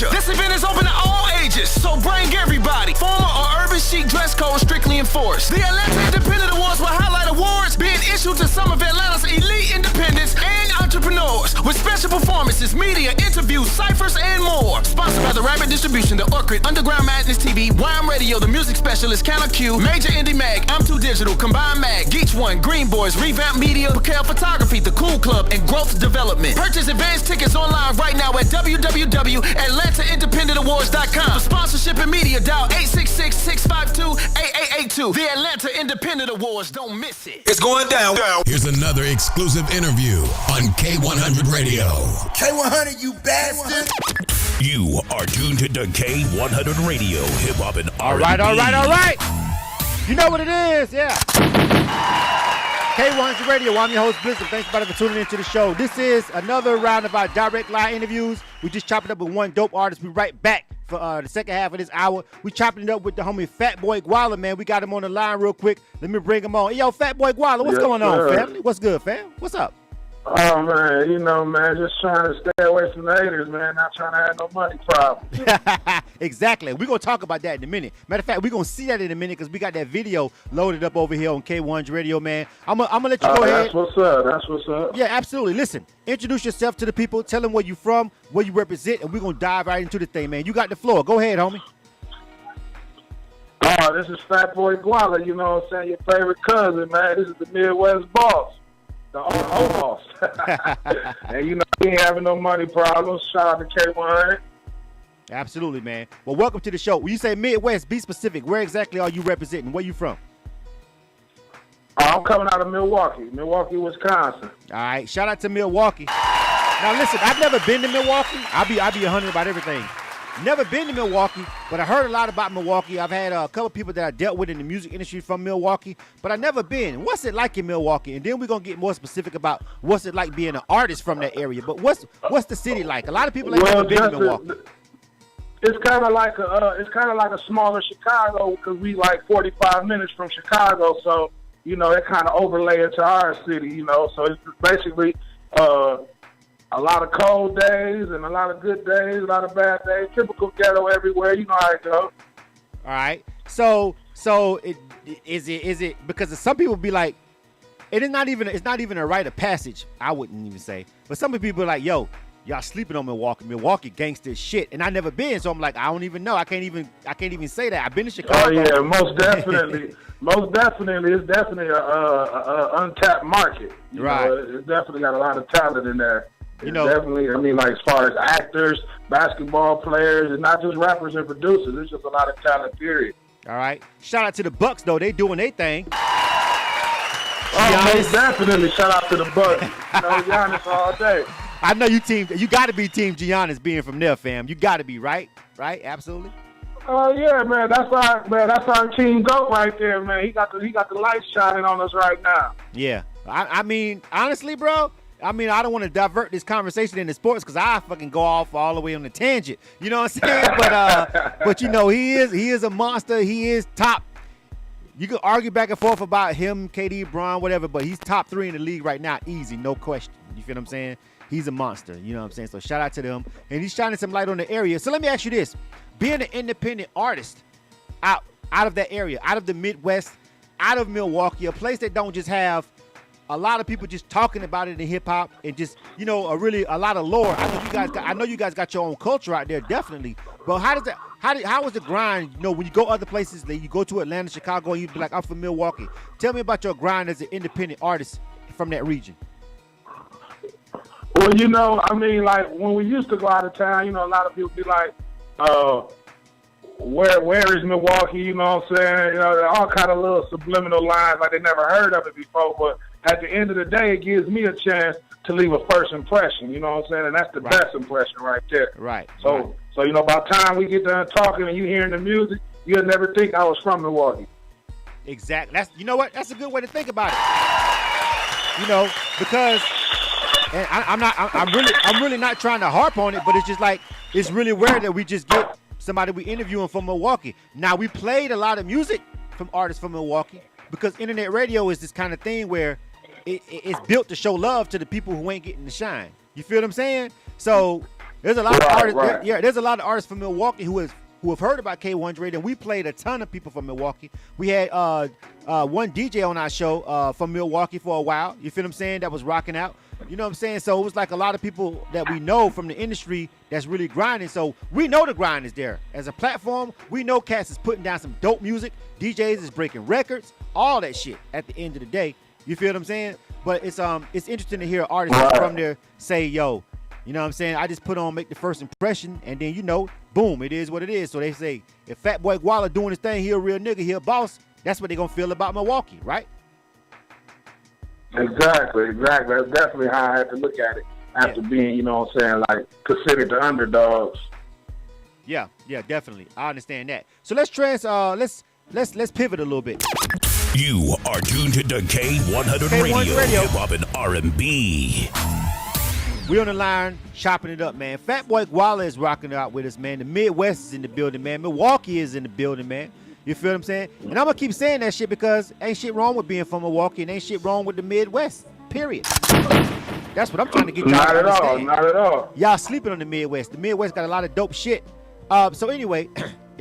culture. This event is open to all ages, so bring everybody. Formal or urban chic dress code strictly enforced. The Atlanta Independent Awards will highlight awards being issued to some of Atlanta's elite independents and entrepreneurs with special performances, media, interviews, ciphers, and more. Sponsored by the Rapid Distribution, the Orchid, Underground Madness TV, Wham Radio, the Music Specialist, Counter Q, Major Indie Mag, I'm Too Digital, Combined Mag, Geach One, Green Boys, Revamp Media, Pakel Photography, The Cool Club, and Growth Development. Purchase advance tickets online right now at www.atlantaindependentawards.com. For sponsorship and media, dial 866-652-8882. The Atlanta Independent Awards. Don't miss it. It's going down. Here's another exclusive interview on K-100 Radio. K-100, you bastard. You are tuned to K-100 Radio, hip hop and R&B. All right. You know what it is, yeah. K-100 Radio, I'm your host, Blizzard. Thanks, everybody, for tuning into the show. This is another round of our direct line interviews. We just chopped it up with one dope artist. We're right back for the second half of this hour. We chopping it up with the homie Fatboi Gwalla, man. We got him on the line real quick. Let me bring him on. Hey, yo, Fatboi Gwalla, what's going on, family? What's good, fam? What's up? Oh, man, you know, man, just trying to stay away from the haters, man, not trying to have no money problems. Exactly. We're going to talk about that in a minute. Matter of fact, we're going to see that in a minute because we got that video loaded up over here on K-100 Radio, man. I'm gonna let you go ahead. That's what's up. Yeah, absolutely. Listen, introduce yourself to the people. Tell them where you from, where you represent, and we're going to dive right into the thing, man. You got the floor. Go ahead, homie. Oh, this is Fatboi Gwalla, you know what I'm saying, your favorite cousin, man. This is the Midwest boss. The old boss. And, you know, we ain't having no money problems. Shout out to K-100. Absolutely, man. Well, welcome to the show. When you say Midwest, be specific. Where exactly are you representing? Where you from? I'm coming out of Milwaukee, Wisconsin. All right. Shout out to Milwaukee. Now, listen, I've never been to Milwaukee. I'll be 100 about everything. Never been to Milwaukee, but I heard a lot about Milwaukee. I've had a couple people that I dealt with in the music industry from Milwaukee, but I never been. What's it like in Milwaukee? And then we're going to get more specific about what's it like being an artist from that area. But what's the city like? A lot of people ain't never been to Milwaukee. It's kind of like a smaller Chicago because we like 45 minutes from Chicago, so you know it kind of overlay into our city, you know. So it's basically a lot of cold days and a lot of good days, a lot of bad days. Typical ghetto everywhere, you know how it goes. All right. So is it because some people be like, it's not even a rite of passage. I wouldn't even say, but some people are like, yo, y'all sleeping on Milwaukee. Milwaukee gangster shit, and I never been, so I'm like, I don't even know. I can't even say that. I've been to Chicago. Oh yeah, most definitely. It's definitely a untapped market. You right. know, it's definitely got a lot of talent in there. You know, definitely, I mean, like as far as actors, basketball players, and not just rappers and producers. There's just a lot of talent, period. All right. Shout out to the Bucks, though. They doing their thing. Oh, most definitely. Shout out to the Bucks. You know, Giannis all day. I know you got to be Team Giannis being from there, fam. You got to be, right? Right? Absolutely. Oh, yeah, man. That's our team GOAT right there, man. He got the lights shining on us right now. Yeah. I mean, honestly, bro, I don't want to divert this conversation into sports because I fucking go off all the way on the tangent. You know what I'm saying? But you know, he is a monster. He is top. You can argue back and forth about him, KD, Bron, whatever, but he's top 3 in the league right now, easy, no question. You feel what I'm saying? He's a monster. You know what I'm saying? So shout out to them. And he's shining some light on the area. So let me ask you this. Being an independent artist out of that area, out of the Midwest, out of Milwaukee, a place that don't just have a lot of people just talking about it in hip hop and just, you know, a lot of lore. I know you guys got your own culture out there, definitely. But how is the grind, you know, when you go other places, like you go to Atlanta, Chicago, and you be like, I'm from Milwaukee. Tell me about your grind as an independent artist from that region. Well, you know, I mean, like when we used to go out of town, you know, a lot of people be like, where is Milwaukee? You know what I'm saying? You know, all kind of little subliminal lines like they never heard of it before. But at the end of the day, it gives me a chance to leave a first impression. You know what I'm saying? And that's the best impression right there. Right. So you know, by the time we get done talking and you hearing the music, you'll never think I was from Milwaukee. Exactly. You know what? That's a good way to think about it. You know, because. And I'm really not trying to harp on it, but it's just like it's really rare that we just get somebody we interviewing from Milwaukee. Now we played a lot of music from artists from Milwaukee because internet radio is this kind of thing where it's built to show love to the people who ain't getting the shine. You feel what I'm saying? So There's a lot of artists. Right. There's a lot of artists from Milwaukee who have heard about K-100 Radio, and we played a ton of people from Milwaukee. We had one DJ on our show from Milwaukee for a while. You feel what I'm saying? That was rocking out. You know what I'm saying? So it was like a lot of people that we know from the industry that's really grinding. So we know the grind is there. As a platform, we know cats is putting down some dope music. DJs is breaking records, all that shit at the end of the day. You feel what I'm saying? But it's interesting to hear artists from there say, yo, you know what I'm saying? I just put on, make the first impression, and then, you know, boom, it is what it is. So they say, if Fatboi Gwalla doing his thing, he a real nigga, he a boss, that's what they going to feel about Milwaukee, right? Exactly. That's definitely how I had to look at it after being, you know what I'm saying, like, considered the underdogs. Yeah, definitely. I understand that. So let's pivot a little bit. You are tuned to K-100 Radio, hip hop and R&B. We on the line, chopping it up, man. Fatboi Gwalla is rocking out with us, man. The Midwest is in the building, man. Milwaukee is in the building, man. You feel what I'm saying? And I'm going to keep saying that shit because ain't shit wrong with being from Milwaukee and ain't shit wrong with the Midwest, period. That's what I'm trying to get y'all to understand. Not at all. Y'all sleeping on the Midwest. The Midwest got a lot of dope shit. So anyway,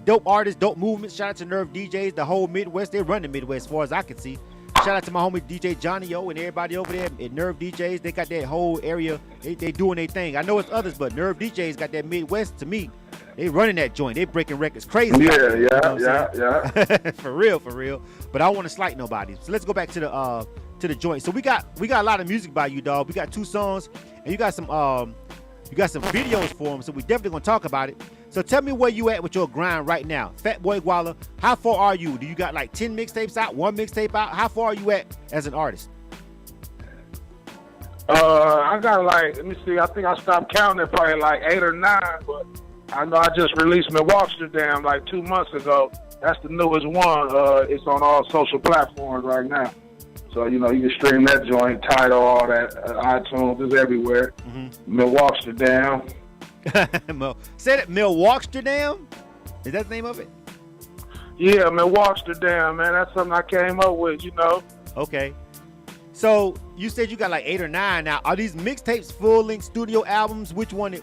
dope artists, dope movements. Shout out to Nerve DJs, the whole Midwest. They run the Midwest as far as I can see. Shout out to my homie DJ Johnny O and everybody over there at Nerve DJs. They got that whole area. They doing their thing. I know it's others, but Nerve DJs got that Midwest. To me, they running that joint. They breaking records crazy. Yeah. For real. But I don't want to slight nobody. So let's go back to the joint. So we got a lot of music by you, dog. We got 2 songs, and you got some videos for them. So we definitely gonna talk about it. So tell me where you at with your grind right now. Fatboi Gwalla, how far are you? Do you got like 10 mixtapes out, 1 mixtape out? How far are you at as an artist? I got like, let me see, I think I stopped counting at probably like 8 or 9, but I know I just released Milwaukee like 2 months ago. That's the newest one. It's on all social platforms right now. So, you know, you can stream that joint, Tidal, all that, iTunes, is everywhere. Milwaukee. Say that, Milwaukee? Is that the name of it? Yeah, Milwaukee, man. That's something I came up with, you know. Okay. So you said you got like 8 or 9 now. Are these mixtapes full-length studio albums? Which one?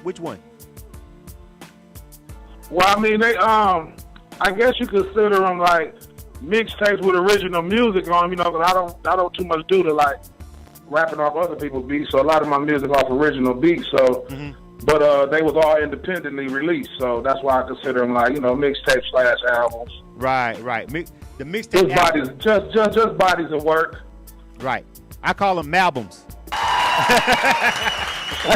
Well, I mean, they I guess you consider them like mixtapes with original music on them, you know, because I don't too much do to like rapping off other people's beats. So a lot of my music off original beats. So, but they was all independently released. So that's why I consider them like, you know, mixtapes / albums. Right. The mixtape just bodies of work. Right. I call them albums. We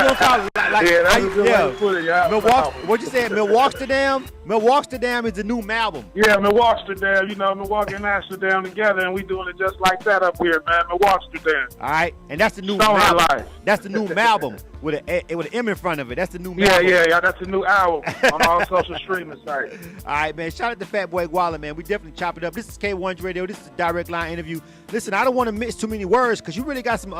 don't call it like yeah, that's a good way to put it. Yeah, Milwaukee. What you said? Milwaukee is the new album. Yeah, Milwaukee. You know, Milwaukee and Amsterdam together, and we doing it just like that up here, man. Milwaukee. All right, and that's the new album. Life. That's the new album with an M in front of it. That's the new album. Yeah. That's the new album on all social streaming sites. All right, man. Shout out to Fatboi Gwalla, man. We definitely chop it up. This is K-100 Radio. This is a direct line interview. Listen, I don't want to mix too many words because you really got some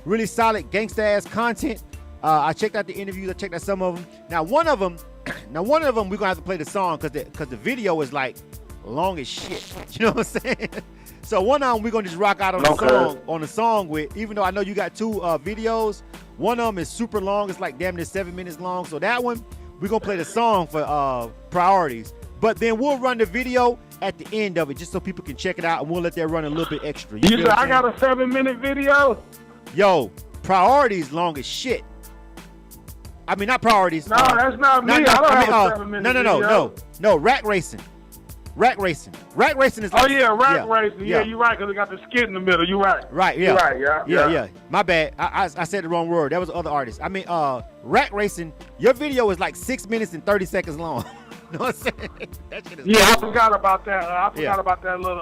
really solid gangsta ass content. I checked out the interviews. I checked out some of them. Now one of them, we're gonna have to play the song because the video is like long as shit. You know what I'm saying? So one of them we're gonna just rock out on the song with. Even though I know you got 2 videos, one of them is super long. It's like damn near 7 minutes long. So that one we're gonna play the song for priorities. But then we'll run the video at the end of it just so people can check it out, and we'll let that run a little bit extra. You said I got a 7-minute video? Yo, priorities long as shit. I mean, not priorities. No, that's not me. I don't have a 7-minute video. No, rack racing. Rack racing is like... Oh, yeah, rack racing. Yeah, you're right, because it got the skit in the middle. You're right. Right, yeah. You're right, yeah. My bad. I said the wrong word. That was the other artist. I mean, rack racing, your video is like 6 minutes and 30 seconds long. You know what I'm saying? That shit is crazy. I forgot about that. I forgot about that little...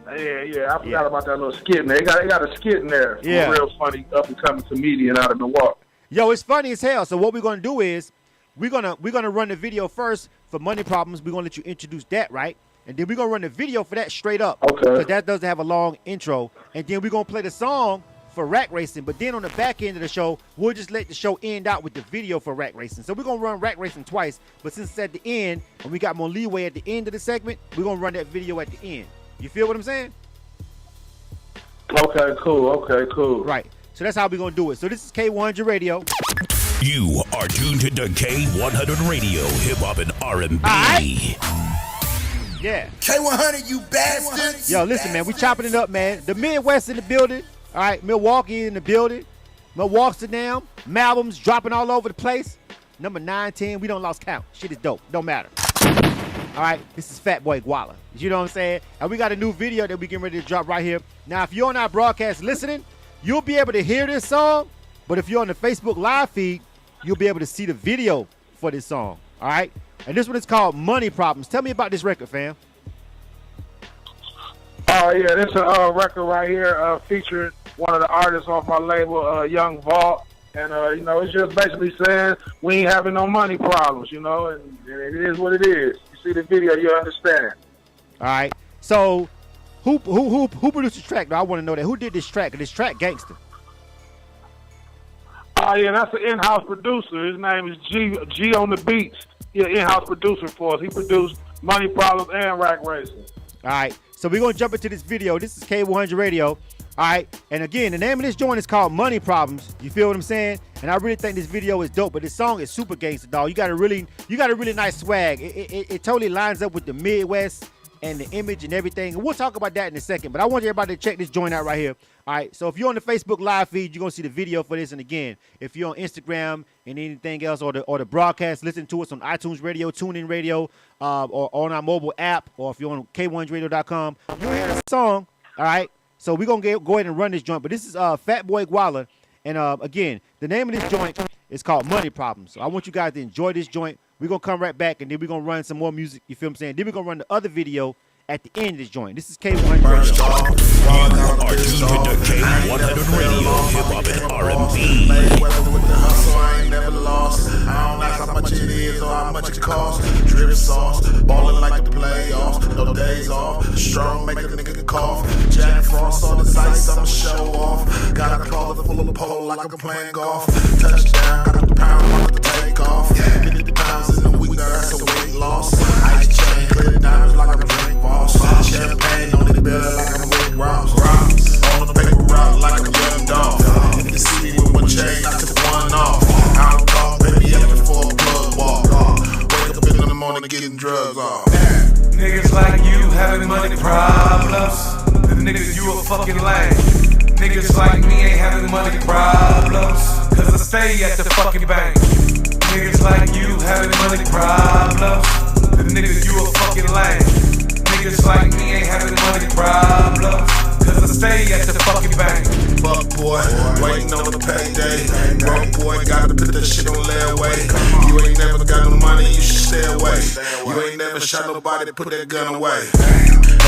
I forgot about that little skit in there. They got a skit in there. Yeah. A real funny up-and-coming comedian out of Milwaukee. Yo, it's funny as hell. So what we're gonna do is we're gonna run the video first for Money Problems. We're gonna let you introduce that, right? And then we're gonna run the video for that straight up. Okay. Because that doesn't have a long intro. And then we're gonna play the song for Rack Racing. But then on the back end of the show, we'll just let the show end out with the video for Rack Racing. So we're gonna run Rack Racing twice. But since it's at the end and we got more leeway at the end of the segment, we're gonna run that video at the end. You feel what I'm saying? Okay, cool. Right. So that's how we're gonna do it. So this is K-100 Radio. You are tuned to K-100 Radio, Hip Hop and R&B. Yeah. K-100, you bastards. Yo, listen, man, we chopping it up, man. The Midwest in the building. All right, Milwaukee in the building. Milwaukee down. Malbums dropping all over the place. Number 9, 10, we don't lost count. Shit is dope. Don't matter. All right, this is Fatboi Gwalla. You know what I'm saying? And we got a new video that we getting ready to drop right here. Now, if you're on our broadcast listening, you'll be able to hear this song. But if you're on the Facebook live feed, you'll be able to see the video for this song. All right? And this one is called Money Problems. Tell me about this record, fam. Oh, yeah, this is a record right here featuring one of the artists off my label, Young Vault. And, you know, it's just basically saying we ain't having no money problems, you know, and it is what it is. You see the video, you understand. All right. So who produced the track? I want to know that. Who did this track? This track gangster. Oh, yeah, that's an in-house producer. His name is G on the Beats. He's an in-house producer for us. He produced Money Problems and Rack Racing. All right. So we're going to jump into this video. This is K-100 Radio. All right, and again, the name of this joint is called Money Problems. You feel what I'm saying? And I really think this video is dope, but this song is super gangster, dog. You got a really nice swag. It totally lines up with the Midwest and the image and everything. And we'll talk about that in a second, but I want everybody to check this joint out right here. All right, so if you're on the Facebook live feed, you're going to see the video for this. And again, if you're on Instagram and anything else or the broadcast, listen to us on iTunes Radio, TuneIn Radio, or on our mobile app, or if you're on K100radio.com, you'll hear the song, all right? So we're going to go ahead and run this joint. But this is Fatboi Gwalla. And again, the name of this joint is called Money Problems. So I want you guys to enjoy this joint. We're going to come right back, and then we're going to run some more music. You feel what I'm saying? Then we're going to run the other video at the end of this joint. This is K-100 Radio. You are tuned to K-100 Radio, Hip Hop and R&B. With the hustle, I ain't never lost. I don't ask how much it is or how much it costs. Drip sauce, ballin' like the playoffs. No days off. Strong, make a nigga cough. Jack Frost on the ice, I'ma show off. Got a closet full of pole like I'm playing golf. Touchdown, got the pound, I'm about to take off. 50 pounds in a week, now that's a weight loss. Ice chain, clear diamonds like I'm a drink boss. Champagne on the belly like I'm Rick Ross. On the paper route like I'm young dog. If you see me with one chain, I took one off. I don't talk, baby, after for a plug walk. Wake up in the morning getting drugs off. Niggas like you having money problems. The niggas, you a fucking lame. Niggas like me ain't having money problems, cause I stay at the fucking bank. Niggas like you having money problems. The niggas, you a fucking lame. Niggas like me ain't having money problems, cause I stay at the fucking bank. Fuck boy, waiting on the payday. Broke boy, gotta put that shit on layaway. You ain't never got no money, you should stay away. You ain't never shot nobody, put that gun away.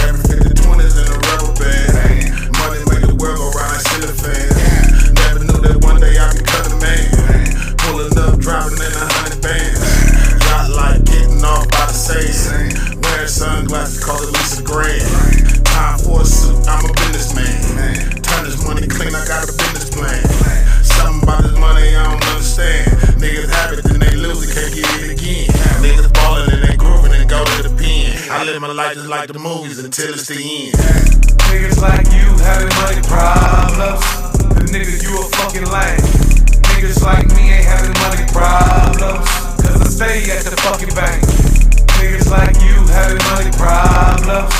Every 50-20s in a rubber band. Money make the world go round, I see the fan. Never knew that one day I'd be cutting man. Pulling up, driving in 100 bands. Yacht like getting off by the sand. Wearing sunglasses, call it Lisa Grand. Time for a suit, I'm a businessman. Turn this money clean, I got a business plan. Something about this money I don't understand. Niggas have it, then they lose it, can't get it again. Niggas ballin' and they groovin' and go to the pen. I live my life just like the movies until it's the end. Niggas like you having money problems. The niggas, you a fucking lame. Niggas like me ain't having money problems, cause I stay at the fucking bank. Niggas like you having money problems.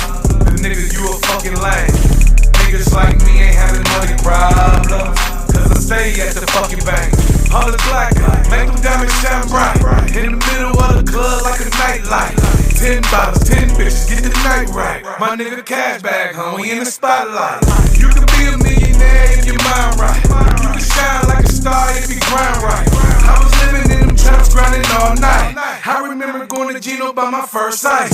The niggas, you a fucking lame. Niggas like me ain't having money problems, cause I stay at the fucking bank. All the black guy, make them diamonds shine bright. In the middle of the club like a nightlight. 10 bottles, 10 bitches, get the night right. My nigga cash bag, homie, in the spotlight. You can be a millionaire if your mind right. You can shine like a star if you grind right. I was living in them traps, grinding all night. I remember going to Gino by my first sight.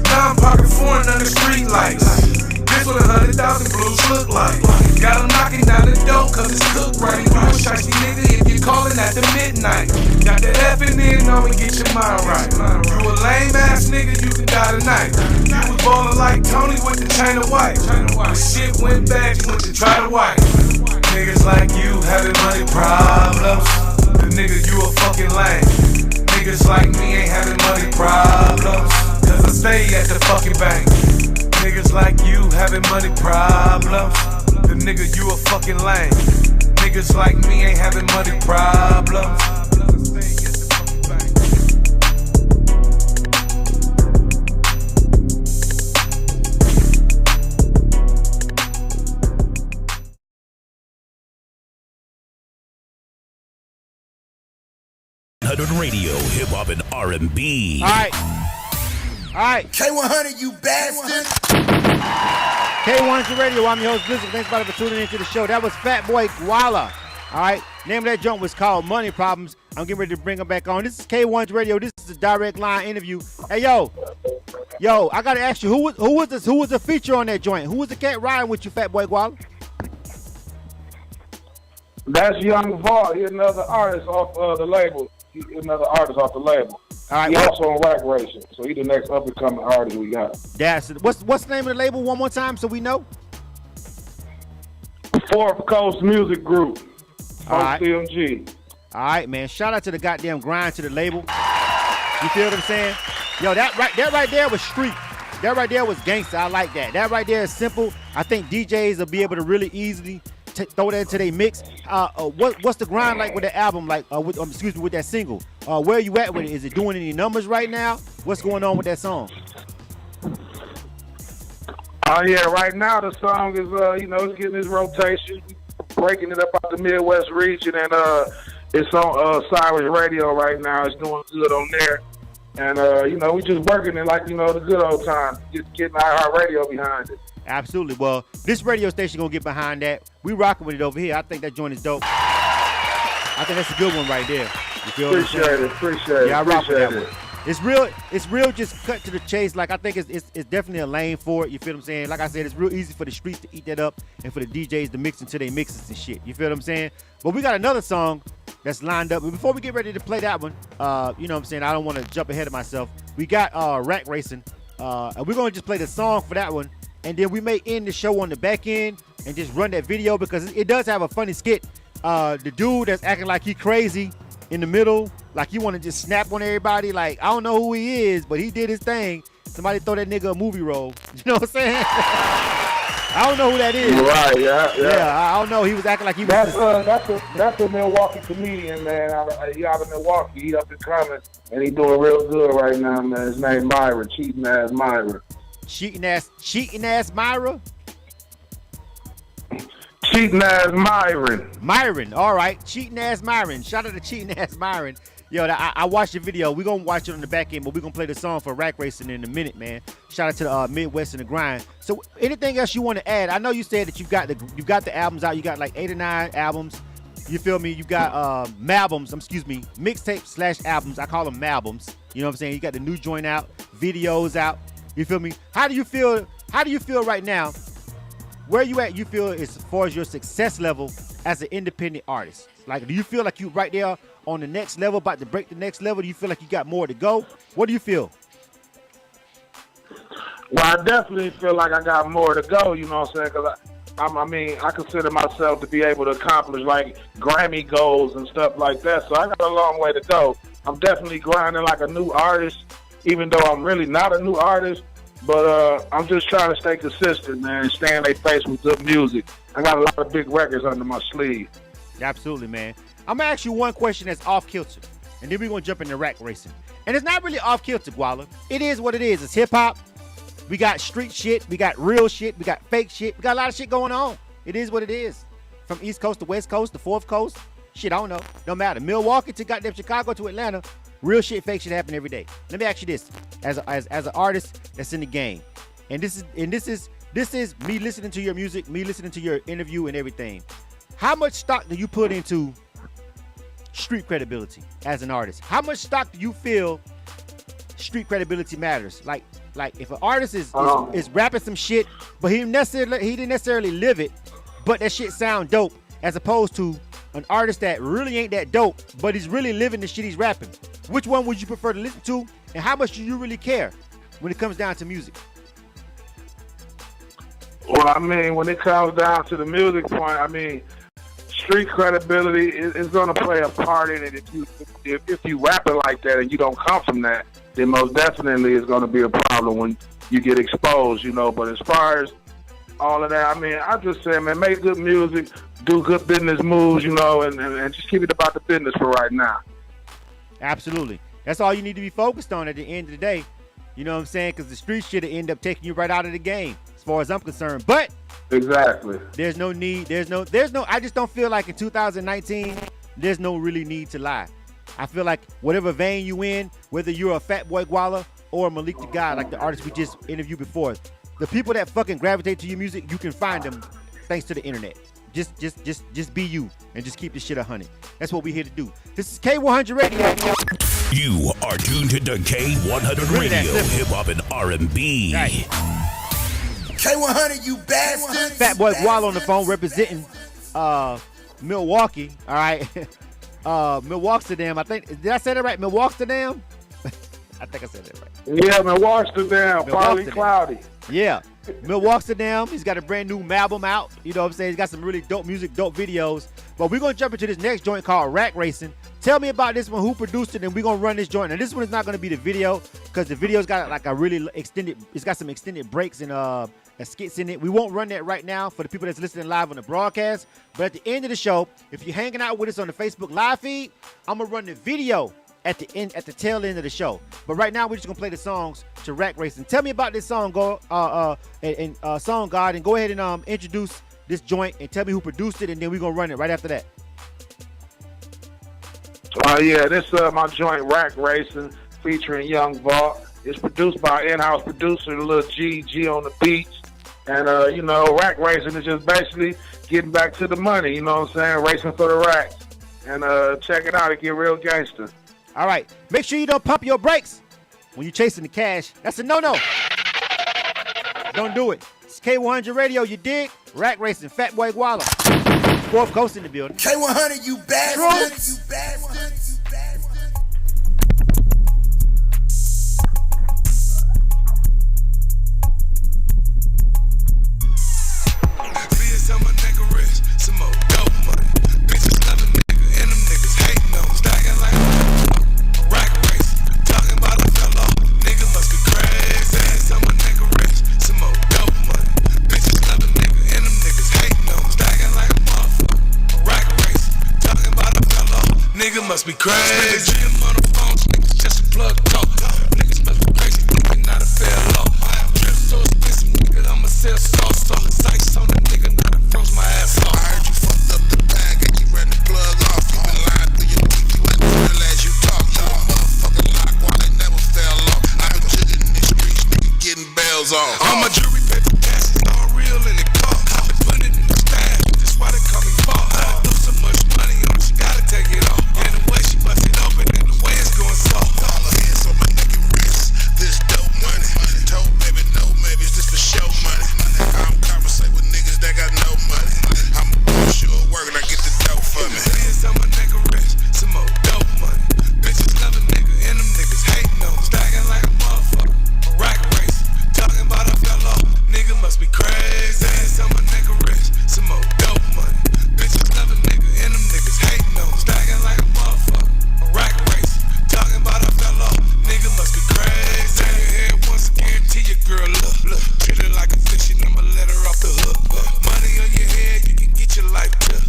Now I'm pocket foreign under street lights. This what 100,000 blues look like. Got them knocking down the door cause it's cooked right. You a shicey nigga if you callin' at the midnight. Got the F&N on and get your mind right. You a lame ass nigga, you can die tonight. You was ballin' like Tony with the chain of white. When shit went bad, you went to try to wipe. Niggas like you having money problems. The nigga, you a fucking lame. Niggas like me ain't having money problems, cause I stay at the fucking bank. Niggas like you having money problems. The nigga, you a fucking lame. Niggas like me ain't having money problems, K-100 Radio, hip hop and R&B. All right. K-100, you bastard. K-100 Radio, I'm your host, Blizzard. Thanks everybody for tuning into the show. That was Fatboi Gwalla. All right. Name of that joint was called Money Problems. I'm getting ready to bring him back on. This is K-100 Radio. This is a direct line interview. Hey, yo, I got to ask you, who was the feature on that joint? Who was the cat riding with you, Fatboi Gwalla? That's Young Vaught. He's another artist off the label. All right, he also on Rack Racing, so he's the next up and coming artist we got. That's what's the name of the label one more time so we know? Fourth Coast Music Group. All right. CMG. All right, man. Shout out to the goddamn grind to the label. You feel what I'm saying? Yo, that right there was street. That right there was gangster. I like that. That right there is simple. I think DJs will be able to really easily throw that into their mix. What's the grind like with the album? Like, with that single? Where are you at with it? Is it doing any numbers right now? What's going on with that song? Oh yeah, right now the song is it's getting its rotation, breaking it up out the Midwest region, and it's on Cyrus Radio right now. It's doing good on there, and we just working it like the good old times, just getting our radio behind it. Absolutely. Well, this radio station gonna get behind that. We rocking with it over here. I think that joint is dope. I think that's a good one right there. You feel Appreciate it. Yeah, I rock with that one. It's real. Just cut to the chase. Like I think it's definitely a lane for it. You feel what I'm saying? Like I said, it's real easy for the streets to eat that up and for the DJs to mix into their mixes and shit. You feel what I'm saying? But we got another song that's lined up. But before we get ready to play that one, you know what I'm saying? I don't want to jump ahead of myself. We got Rack Racing, and we're gonna just play the song for that one. And then we may end the show on the back end and just run that video because it does have a funny skit. The dude that's acting like he crazy in the middle, like he want to just snap on everybody. Like, I don't know who he is, but he did his thing. Somebody throw that nigga a movie role. You know what I'm saying? I don't know who that is. Right, yeah. I don't know. He was acting like he was. That's a Milwaukee comedian, man. He out of Milwaukee. He up and coming, and he doing real good right now, man. His name Myron, cheating ass Myron. Cheating ass Myra? Cheating ass Myron. Myron, all right. Cheating ass Myron. Shout out to cheating ass Myron. Yo, I watched the video. We're going to watch it on the back end, but we're going to play the song for Rack Racing in a minute, man. Shout out to the Midwest and the grind. So anything else you want to add? I know you said that you got the albums out. You got like 8 or 9 albums. You feel me? You got mixtapes / albums. I call them albums. You know what I'm saying? You got the new joint out, videos out. You feel me? How do you feel right now? Where you at, you feel, as far as your success level as an independent artist? Like, do you feel like you right there on the next level, about to break the next level? Do you feel like you got more to go? What do you feel? Well, I definitely feel like I got more to go, you know what I'm saying? Because I consider myself to be able to accomplish like Grammy goals and stuff like that. So I got a long way to go. I'm definitely grinding like a new artist, even though I'm really not a new artist. But I'm just trying to stay consistent, man, and stay in their face with good music. I got a lot of big records under my sleeve. Absolutely, man. I'm going to ask you one question that's off kilter, and then we're going to jump into Rack Racing. And it's not really off kilter, Gwalla. It is what it is. It's hip-hop. We got street shit. We got real shit. We got fake shit. We got a lot of shit going on. It is what it is. From East Coast to West Coast to Fourth Coast. Shit, I don't know. No matter. Milwaukee to goddamn Chicago to Atlanta. Real shit, fake shit happen every day. Let me ask you this: as an artist that's in the game, and this is me listening to your music, me listening to your interview and everything. How much stock do you put into street credibility as an artist? How much stock do you feel street credibility matters? Like if an artist is rapping some shit, but he didn't necessarily live it, but that shit sound dope, as opposed to an artist that really ain't that dope, but he's really living the shit he's rapping. Which one would you prefer to listen to, and how much do you really care when it comes down to music? Well, I mean, when it comes down to the music point, I mean, street credibility is going to play a part in it. If you rap it like that and you don't come from that, then most definitely it's going to be a problem when you get exposed, you know. But as far as all of that, I mean, I just say, man, make good music, do good business moves, you know, and just keep it about the business for right now. Absolutely. That's all you need to be focused on at the end of the day. You know what I'm saying? Because the street shit will end up taking you right out of the game, as far as I'm concerned. But exactly, there's no need. I just don't feel like in 2019, there's no really need to lie. I feel like whatever vein you in, whether you're a Fatboi Gwalla or Malik the God, like the artist we just interviewed before, the people that fucking gravitate to your music, you can find them thanks to the internet. Just be you and just keep this shit 100. That's what we're here to do. This is K-100 Radio. You are tuned to K-100 Radio, hip hop and R&B. Right. K-100, you bastard. Fatboi Gwalla on the phone representing Milwaukee. All right. Milwaukee-Amsterdam. I think, did I say that right? Milwaukee-Amsterdam? I think I said that right. Yeah, Milwaukee-Amsterdam, partly cloudy. Yeah. Milwaukee-Amsterdam. He's got a brand new album out. You know what I'm saying? He's got some really dope music, dope videos. But we're going to jump into this next joint called Rack Racing. Tell me about this one, who produced it, and we're going to run this joint. And this one is not going to be the video because the video's got like a really extended, it's got some extended breaks and skits in it. We won't run that right now for the people that's listening live on the broadcast. But at the end of the show, if you're hanging out with us on the Facebook live feed, I'm going to run the video at the end, at the tail end of the show. But right now, we're just gonna play the songs to Rack Racing. Tell me about this song, Song God, and go ahead and introduce this joint and tell me who produced it, and then we're gonna run it right after that. Yeah, this my joint Rack Racing featuring Young Vault. It's produced by in-house producer Lil G on the beats, and you know, Rack Racing is just basically getting back to the money. You know what I'm saying? Racing for the racks, and check it out. It get real gangster. All right, make sure you don't pump your brakes when you're chasing the cash. That's a no-no. Don't do it. It's K-100 Radio, you dig? Rack Racing, Fatboi Gwalla. Fourth Coast in the building. K-100, you bastard. You bastard. Some a nigga rich, some more dope money. Bitches love a nigga, and them niggas hating on, stacking like a rack race. Talking about a fellow, nigga must be crazy. Some a nigga rich, some more dope money. Bitches love a nigga, and them niggas hating on, stacking like a motherfucker. Rack race. Talking about a fellow, nigga must be crazy. Spend the on the phone, niggas just a plug talk. Niggas must be crazy, thinking not a fair law. Drip so expensive, nigga, I'ma sell sauce. Sights on the nigga, not froze my ass off. I heard you fucked up the bag and you ran the plug off. You been lying through your teeth, you ain't real as you talk. You a motherfucking lock, why they never fell off. I been jigging in these streets, nigga, getting bells off. All my jewelry paper cash is all real in the car. I been putting it in the stash, that's why they call me Paul. I do so much money on it, she gotta take it off. And the way she bust it open and the way it's going soft. All her hands on my neck and wrist, this dope money. Told baby, no, maybe it's just for show money. I don't conversate with niggas that got no money. I'm a push you at work and I get the dope for me. Some a nigga rich, some more dope money. Bitches love a nigga, and them niggas hating on, stacking like a motherfucker. Rack race, talking about a fellow, nigga must be crazy. Some a nigga rich, some more dope money. Bitches love a nigga, and them niggas hating on, stacking like a motherfucker. Rack race, talking about a fellow, nigga must be crazy. Turn your head once, guarantee your girl look. Treat her like a fish, and I'ma let her off the hook. Money on your head, you can get your life took.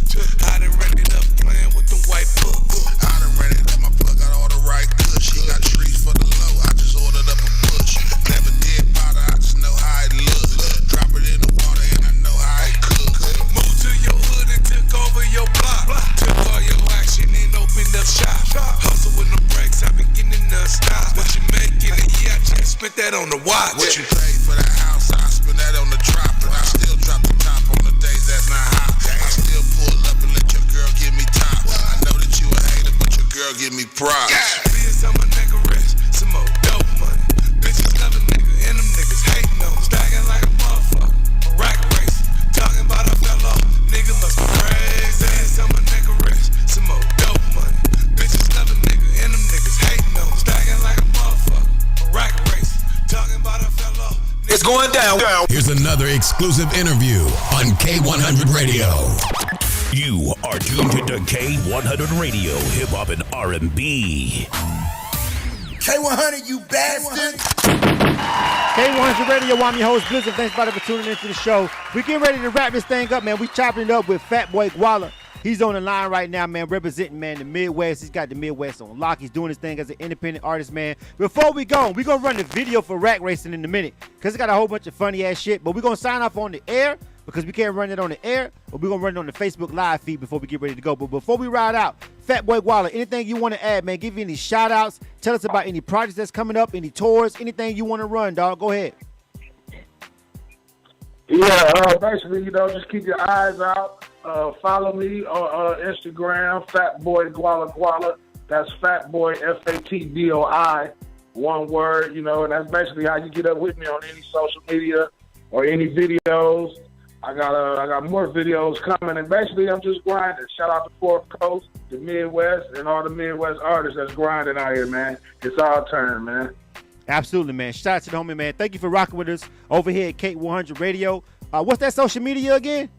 I done ran it up, playing with the white books. I done ran it up, my plug got all the right goods. She got trees for the low, I just ordered up a bush. Never did powder, I just know how it look. Drop it in the water and I know how it cook. Moved to your hood and took over your block. Took all your action and opened up shop. Hustle with no breaks, I been getting non-stop. What you making a year, I just spent that on the watch. What you paid for the house, I spent that on the drop. And I still drop the top on the days that's not hot. I still pull up and let your girl give me top. I know that you a hater, but your girl give me props. Some a nigga rich, some more dope money. Bitches love a nigga, and them niggas hating on, stacking like a motherfucker. Rack race, talking about a fellow, nigga must be crazy. Some a nigga rich, some more dope money. Bitches love a nigga, and them niggas hating on, stacking like a motherfucker. Rack race, talking about a fellow. It's going down. Here's another exclusive interview on K-100 Radio. You are tuned to K-100 Radio, hip hop and R&B. K-100, you bastard. K-100 Radio, I'm your host, Blizzard. Thanks everybody for tuning into the show. We getting ready to wrap this thing up, man. We chopping it up with Fatboi Gwalla. He's on the line right now, man, representing, man, the Midwest. He's got the Midwest on lock. He's doing his thing as an independent artist, man. Before we go, we're going to run the video for Rack Racing in a minute because it's got a whole bunch of funny-ass shit. But we're going to sign off on the air because we can't run it on the air, but we're going to run it on the Facebook Live feed before we get ready to go. But before we ride out, Fatboi Gwalla, anything you want to add, man? Give you any shout-outs. Tell us about any projects that's coming up, any tours, anything you want to run, dog. Go ahead. Yeah, basically, just keep your eyes out. Follow me on Instagram, Fatboi Gwalla. That's Fatboi, Fatboi, one word, and that's basically how you get up with me on any social media or any videos. I got more videos coming, and basically I'm just grinding. Shout out to Fourth Coast, the Midwest, and all the Midwest artists that's grinding out here, man. It's our turn, man. Absolutely, man. Shout out to the homie, man. Thank you for rocking with us over here at K-100 Radio. What's that social media again?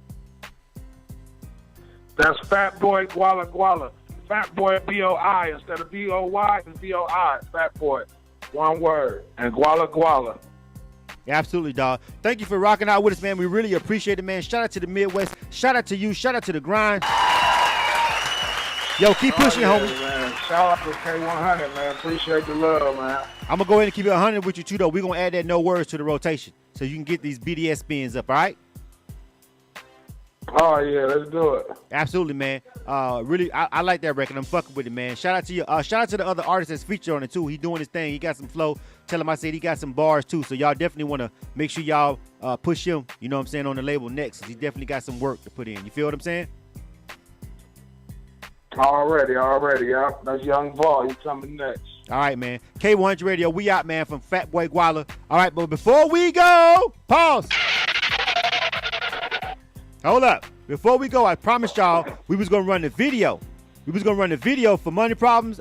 That's Fatboi Gwalla. Fatboi B-O-I instead of B-O-Y and B-O-I. Fatboi, one word, and Gwalla. Yeah, absolutely, dog. Thank you for rocking out with us, man. We really appreciate it, man. Shout out to the Midwest. Shout out to you. Shout out to the grind. Yo, keep pushing, homie. Man. Shout out to K-100, man. Appreciate the love, man. I'm going to go ahead and keep it 100 with you, too, though. We're going to add that no words to the rotation so you can get these BDS spins up, all right? Oh, yeah, let's do it. Absolutely, man. Really, I like that record. I'm fucking with it, man. Shout out to you. Shout out to the other artists that's featured on it, too. He doing his thing. He got some flow. Tell him I said he got some bars, too. So y'all definitely want to make sure y'all push him, you know what I'm saying, on the label next. He definitely got some work to put in. You feel what I'm saying? Already, yeah. That's Young Vol. He's coming next. All right, man. K-100 Radio, we out, man, from Fatboi Gwalla. All right, but before we go, pause. Hold up. Before we go, I promised y'all we was going to run the video. We was going to run the video for Money Problems.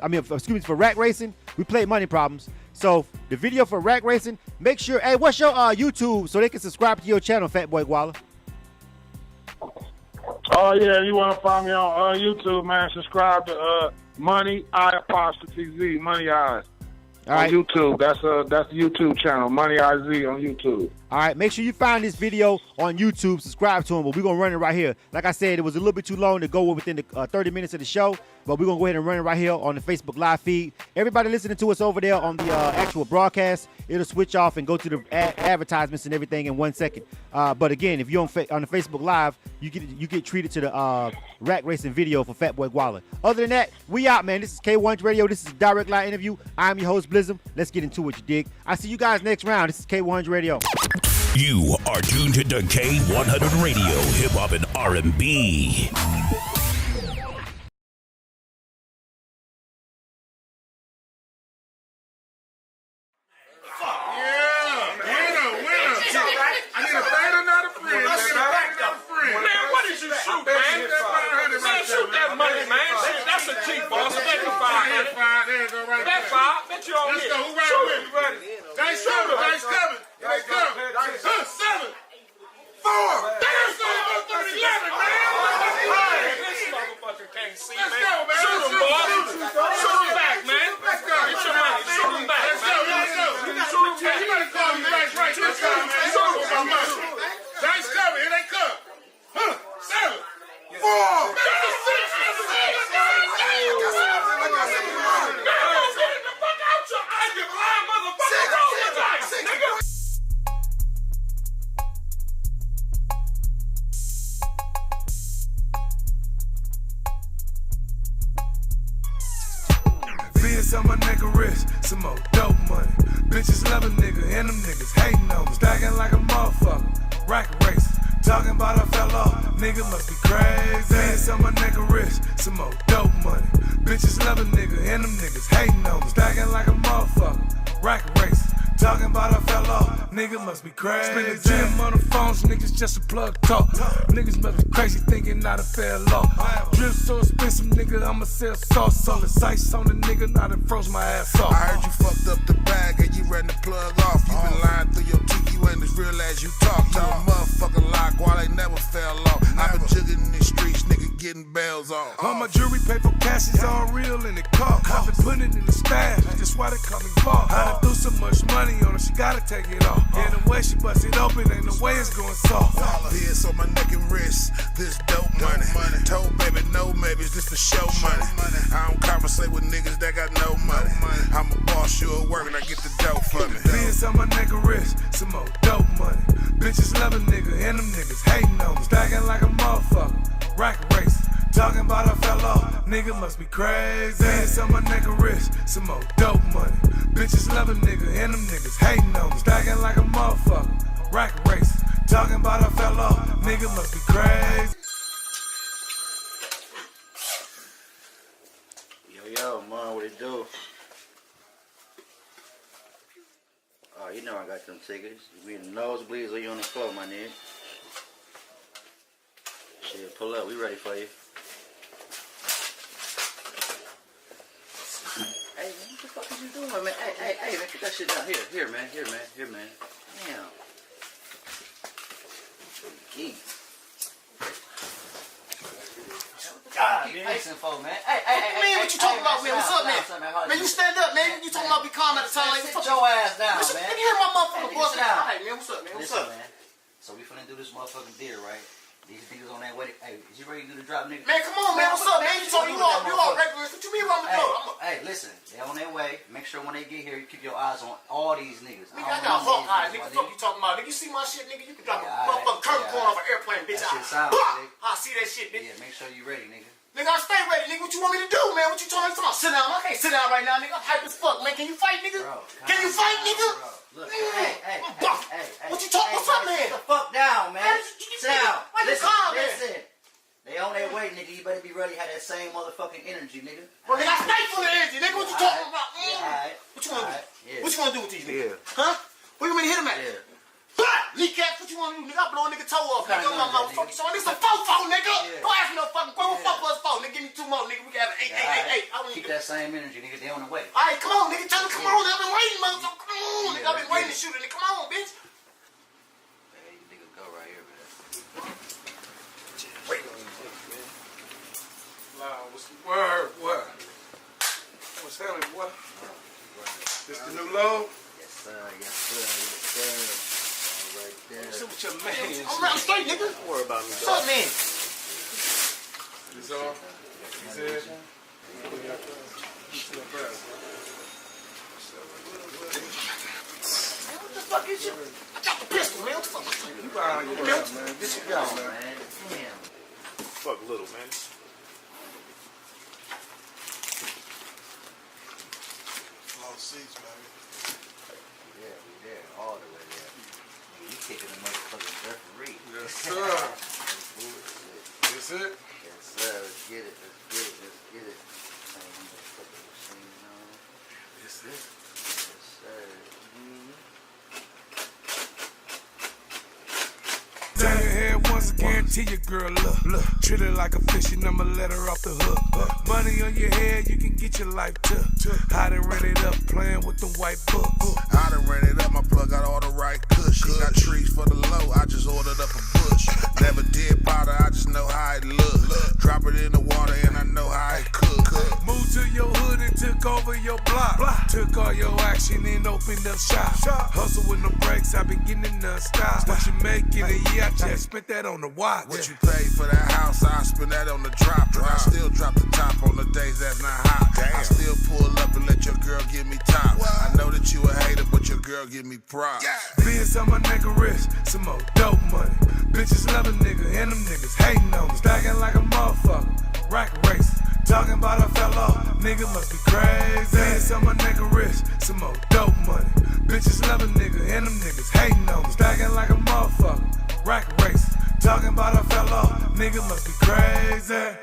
For Rack Racing. We played Money Problems. So the video for Rack Racing, make sure, hey, what's your YouTube so they can subscribe to your channel, Fatboi Gwalla? Oh, yeah, you want to find me on YouTube, man. Subscribe to Money I''Z, Money Eyes. All right. On YouTube. That's the YouTube channel, Money I''Z on YouTube. All right, make sure you find this video on YouTube, subscribe to him, but we're going to run it right here. Like I said, it was a little bit too long to go within the 30 minutes of the show, but we're going to go ahead and run it right here on the Facebook Live feed. Everybody listening to us over there on the actual broadcast, it'll switch off and go to the advertisements and everything in 1 second. But again, if you're on the Facebook Live, you get treated to the Rack Racing video for Fatboi Gwalla. Other than that, we out, man. This is K-100 Radio. This is a direct line interview. I'm your host, Blizzum. Let's get into it, you dig? I see you guys next round. This is K-100 Radio. You are tuned to K-100 Radio, hip hop and R&B. On my neck and wrist, some more dope money. Bitches love a nigga, and them niggas hating on me. Stacking like a motherfucker, rack race. Talking about I fell off, nigga must be crazy. Bands on my neck and wrist, some more dope money. Bitches love a nigga, and them niggas hating on me. Stacking like a motherfucker, rack race. Talking about I fell off, nigga must be crazy. Spend the gym on the phones, niggas just a plug talk. Niggas must be crazy thinking I done fell off. Drip so expensive, nigga, I'ma sell sauce. All the ice on the nigga, now done froze my ass off. I heard you fucked up the bag and you ready to plug off. You been lying through your teeth, you ain't as real as you talk. You a motherfucking lie, while they never fell off. I been jigging in the streets, nigga getting bells off. All my jewelry, paper, cash is all real and it cost. I been putting it in the stash, that's why they call me boss. I done threw so much money on her, she gotta take it off. Yeah, the way she bust it open, ain't no way it's going soft. This on my neck and wrist, this dope money. Told baby, no maybes, this for show money. I don't conversate with niggas that got no money. I'm a boss, you at work and I get the dope for me. This on my neck and wrist, some more dope money. Bitches love a nigga, and them niggas hating on me. Stacking like a motherfucker, rack race. Talking about a fella, nigga must be crazy. Bands on my neck and wrist, some more dope money. Bitches love a nigga, and them niggas hating on me. Stacking like a motherfucker, rack race. Talking about a fella, nigga must be crazy. Yo, man, what it do? Oh, you know I got them tickets. We in the nosebleeds or you on the floor, my nigga. Shit, pull up. We ready for you. Hey, man, what the fuck is you doing, man? Hey, man, get that shit down. Here, man. Damn. Geek. God, man. Pacing for, man. Hey, man, what you talking about, man? What's up, man? Man, you stand up, man. You talking about be calm at the time like sit your ass down, man. man. Let me hear my motherfucking voice. Down. All right, man. What's up, man? What's up, man? So we finna do this motherfucking deal, right? These niggas on that way. Hey, is you ready to do the drop, nigga? Man, come on, man. What's up, man? You all regular. What you mean what I'm doing? Hey, listen. They on their way. Make sure when they get here, you keep your eyes on all these niggas. Nigga, I got hawk eyes, nigga. What you talking about? Nigga, you see my shit, nigga? You can drop a motherfucking curtain corn off an airplane, bitch. That shit sound, nigga. I see that shit, bitch. Yeah, make sure you ready, nigga. Nigga, I stay ready, nigga. What you want me to do, man? What you talking about? Sit down. I can't sit down right now, nigga. I'm hype as fuck, man. Can you fight, nigga? Bro, can you fight, nigga? Look, hey. What you talking? What's up, man? Sit the fuck down, man. Sit down. Listen. They on their way, nigga. You better be ready to have that same motherfucking energy, nigga. Well, nigga, I stay full of energy, nigga. What you talking about? What you want to do? Yeah. What you want to do with these niggas? Huh? Where you want me to hit them at? Yeah. Kneecaps, what you want to do, nigga? I blow a nigga toe off, nigga. I'm my motherfucking son. This a fofo, nigga. Don't ask me no fucking question. What 4 + 4, nigga? Give me 2 more, nigga. We can have an 8. Keep that same energy, nigga. They on the way. All right, come on, nigga. Tell them, come on. I've been waiting, motherfucker. Come on, nigga. I've been waiting to shoot it, nigga. Come on, bitch. Hey, you niggas go right here, man. Wait. Loud, what's the word? What? What's happening, boy? This the new load? Yes, sir. Right there. What's up with your man? I'm straight, nigga. Don't worry about me, What's up, man? This all? He said? What the fuck is you? I got the pistol, man. What the fuck? You behind your ass, man. Get your gun, man. Damn. Fuck little, man. Long seats, baby. Yeah, we there. All the way there. You kicking the motherfucking referee. Yes, sir. That's it? Yes, sir. Let's get it. Same motherfucking machine on. That's it. Yes, sir. Turn your head once again, guarantee your girl look. Treat her like a fish and I'ma let her off the hook. Money on your head, you can get your life took. I done ran it up, playing with them white books. I done ran it up, my plug got all the right kush. She got trees for the low, I just ordered up a bush. Never did powder, I just know how it look. Drop it in the water and I know how it cook. Moved to your hood and took over your block. Took all your action and opened up shop. Hustle with no breaks, I been getting it non-stop. What you make in a year, I just spent that on the watch. What you paid for that house, I spend that on the drop. And I still drop the top on the days that's not hot. I still pull up and let your girl give me top. I know that you a hater, but your girl give me props. Beans on my neck and wrist, some more dope money. Bitches love a nigga and them niggas hating on me. Stacking like a motherfucker, rack race. Talking about a fellow, nigga must be crazy. Beans on my neck and wrist, some more dope money. Bitches love a nigga and them niggas hating on me. Stacking like a motherfucker, rack race. Talking about a fellow, nigga must be crazy.